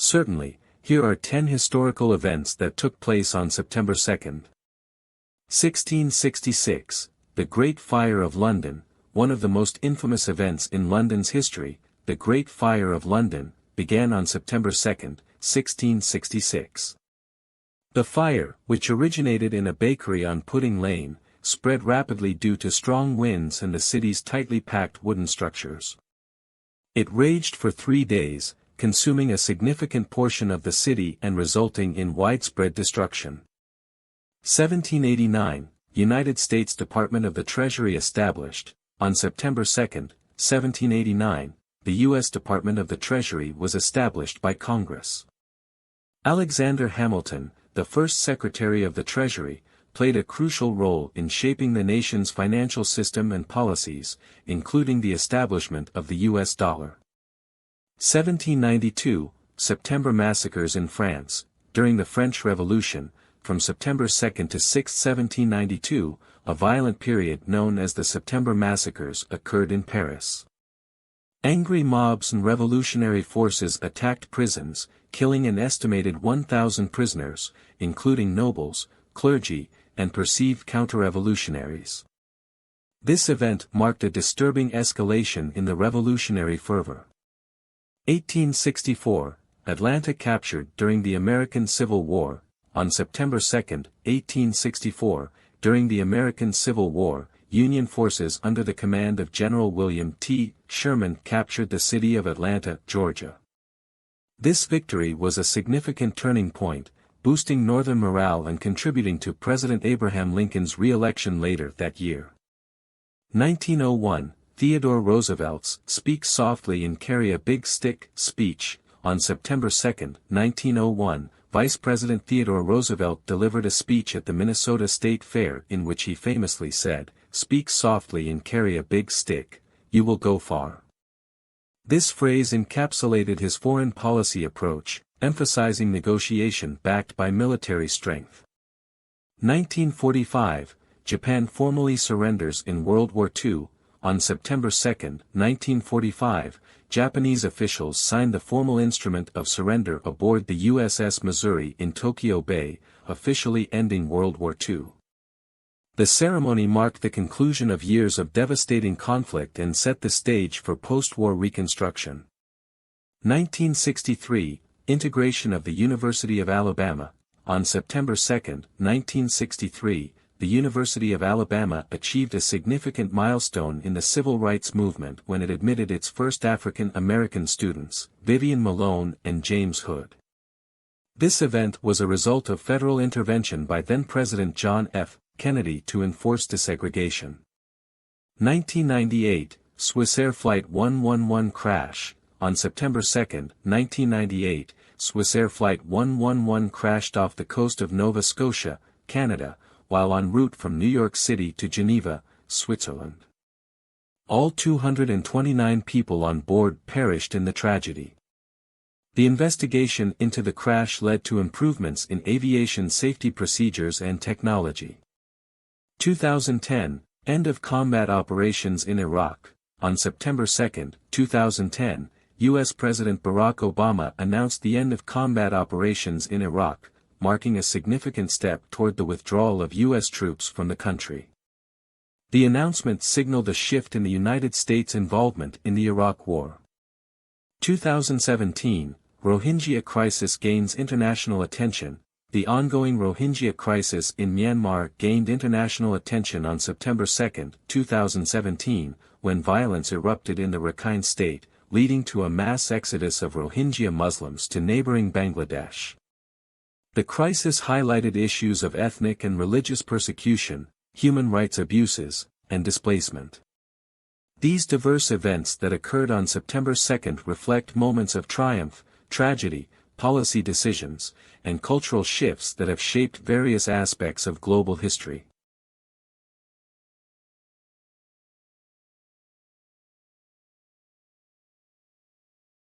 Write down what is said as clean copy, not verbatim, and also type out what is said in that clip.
Certainly, here are 10 historical events that took place on September 2nd. 1666, the Great Fire of London, one of the most infamous events in London's history. The Great Fire of London began on September 2nd, 1666. The fire, which originated in a bakery on Pudding Lane, spread rapidly due to strong winds and the city's tightly packed wooden structures. It raged for 3 days, consuming a significant portion of the city and resulting in widespread destruction. 1789, United States Department of the Treasury established. On September 2, 1789, the U.S. Department of the Treasury was established by Congress. Alexander Hamilton, the first Secretary of the Treasury, played a crucial role in shaping the nation's financial system and policies, including the establishment of the U.S. dollar. 1792, September Massacres in France. During the French Revolution, from September 2 to 6, 1792, a violent period known as the September Massacres occurred in Paris. Angry mobs and revolutionary forces attacked prisons, killing an estimated 1,000 prisoners, including nobles, clergy, and perceived counter-revolutionaries. This event marked a disturbing escalation in the revolutionary fervor. 1864, Atlanta captured during the American Civil War. On September 2, 1864, during the American Civil War, Union forces under the command of General William T. Sherman captured the city of Atlanta, Georgia. This victory was a significant turning point, boosting Northern morale and contributing to President Abraham Lincoln's re-election later that year. 1901, Theodore Roosevelt's "Speak Softly and Carry a Big Stick" speech. On September 2, 1901, Vice President Theodore Roosevelt delivered a speech at the Minnesota State Fair in which he famously said, "Speak softly and carry a big stick, you will go far." This phrase encapsulated his foreign policy approach, emphasizing negotiation backed by military strength. 1945, Japan formally surrenders in World War II. On September 2, 1945, Japanese officials signed the formal instrument of surrender aboard the USS Missouri in Tokyo Bay, officially ending World War II. The ceremony marked the conclusion of years of devastating conflict and set the stage for post-war reconstruction. 1963, Integration of the University of Alabama. On September 2, 1963, the University of Alabama achieved a significant milestone in the civil rights movement when it admitted its first African American students, Vivian Malone and James Hood. This event was a result of federal intervention by then-President John F. Kennedy to enforce desegregation. 1998, Swissair Flight 111 crash. On September 2, 1998, Swissair Flight 111 crashed off the coast of Nova Scotia, Canada, while en route from New York City to Geneva, Switzerland. All 229 people on board perished in the tragedy. The investigation into the crash led to improvements in aviation safety procedures and technology. 2010, End of combat operations in Iraq. On September 2, 2010, U.S. President Barack Obama announced the end of combat operations in Iraq, marking a significant step toward the withdrawal of U.S. troops from the country. The announcement signaled a shift in the United States' involvement in the Iraq War. 2017, Rohingya crisis gains international attention. The ongoing Rohingya crisis in Myanmar gained international attention on September 2, 2017, when violence erupted in the Rakhine state, leading to a mass exodus of Rohingya Muslims to neighboring Bangladesh. The crisis highlighted issues of ethnic and religious persecution, human rights abuses, and displacement. These diverse events that occurred on September 2 reflect moments of triumph, tragedy, policy decisions, and cultural shifts that have shaped various aspects of global history.